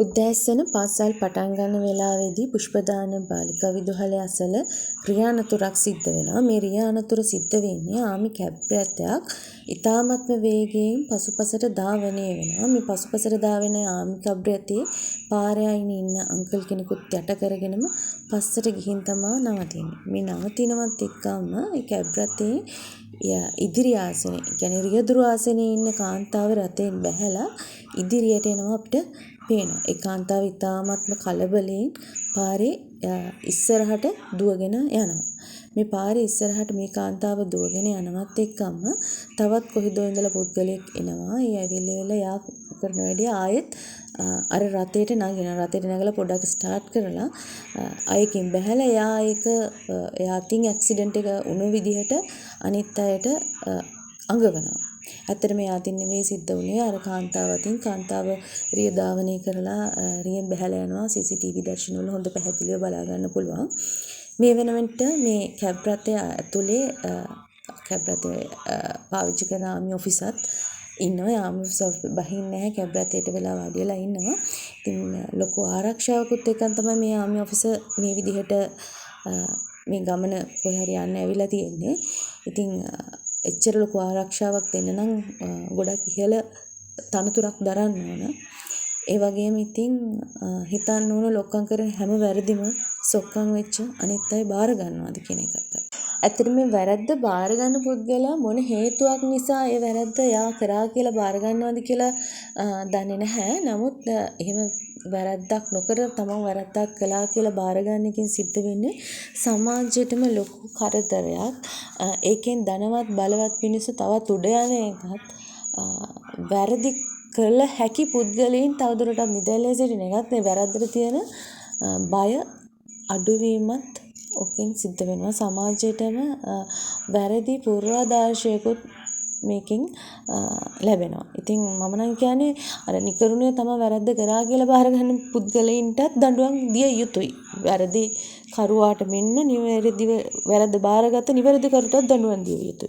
උදෑසන පාසල් පටන් ගන්න වෙලාවේදී පුෂ්පදාන බාලිකා විදුහලේ අසල රියානතුරක් සිද්ධ වෙනවා. මේ රියානතුර සිද්ධ වෙන්නේ ආමි කැබ් රථයක් ඉතාමත්ම වේගයෙන් පසුපසට ධාවනය වෙනවා. මේ පසුපසට ධාවන ආමි කැබ් රථයේ පාරේ අයිනේ ඉන්න අංකල් කෙනෙකුත් යට කරගෙනම පස්සට ගිහින් තමා නවතින්නේ. මේ නවතිනවත් එක්කම ඒ කැබ් රථයේ ඉදිරි ආසනේ, කියන්නේ රියදුරු ආසනේ ඉන්න කාන්තාව රථයෙන් බැහැලා ඉදිරියට එනවා අපිට පේනවා. ඒ කාන්තාව ඉතාමත්ම කලබලයෙන් පාරේ ඉස්සරහට දුවගෙන යනවා. මේ පාරේ ඉස්සරහට මේ කාන්තාව දුවගෙන යනවත් එක්කම තවත් කොහෙදෝ ඉඳලා පුද්ගලයෙක් එනවා. ඒ ඇවිල්ලා යා කරන වැඩේ ආයෙත් අර රථයට නගිනවා. රථයට නැගලා පොඩ්ඩක් ස්ටාර්ට් කරලා අයකින් බැහැලා එයා අතින් ඇක්සිඩන්ට් එක වුණ විදිහට අනිත් අයට අඟවනවා. ඇත්තටම මේ අතින් නෙවෙයි සිද්ධ වුණේ අර කාන්තාව අතින්. කාන්තාව රිය ධාවනය කරලා රියෙන් බැහැලා යනවා. CCTV දර්ශන වල හොඳ පැහැදිලිව බලා ගන්න පුළුවන්. මේ වෙනකොට මේ කැබ් රථය ඇතුලේ කැබ් රථය පාවිච්චි කරන ආමි ඔෆිසර්ත් ඉන්නවා. ආමි ඔෆිසර් බහින්නේ නැහැ, කැබ් රථයට වෙලා වාඩි වෙලා ඉන්නවා. ඉතින් ලොකු ආරක්ෂාවකුත් එක්කන් තමයි මේ ආමි ඔෆිසර් මේ විදිහට මේ ගමන කොහේ හරි යන්න ඇවිල්ලා තියෙන්නේ. ඉතින් එච්චර ලොකු ආරක්ෂාවක් දෙන්න නම් ගොඩක් ඉහළ තනතුරක් දරන්න ඕන. ඒ වගේම ඉතින් හිතන්න ඕන ලොක්කම් කරන හැම වැරදිම සොක්කම් වෙච්ච අනිත් අය බාර ගන්නවාද කියන එකත්. ඇත්තටම මේ වැරද්ද බාර ගන්න පුද්ගලයා මොන හේතුවක් නිසා ඒ වැරද්ද යා කරා කියලා බාර ගන්නවද කියලා දන්නේ නැහැ. නමුත් එහෙම වැරද්දක් නොකර තමන් වැරද්දක් කළා කියලා බාර ගන්න එකෙන් සිද්ධ වෙන්නේ සමාජයටම ලොකු කරදරයක්. ඒකෙන් ධනවත් බලවත් මිනිස්සු තවත් උඩ යන එකත් වැරදි කළ හැකි පුද්ගලයන් තවදුරටත් නිදැල්ලේ සිටින එකත් මේ වැරද්දට තියෙන බය අඩුවීමත් ඔකෙන් සිද්ධ වෙනවා. සමාජයටම වැරදි පූර්වාදර්ශයකුත් මේකෙන් ලැබෙනවා. ඉතින් මම නම් කියන්නේ අර නිකරුණේ තමයි වැරද්ද කරා කියලා බාර ගන්න පුද්ගලයින්ටත් දඬුවම් දිය යුතුයි. වැරදි කරුවාට මෙන්ම නිවැරදිව වැරද්ද බාරගත්ත නිවැරදි කරුටත් දඬුවම් දිය යුතුයි.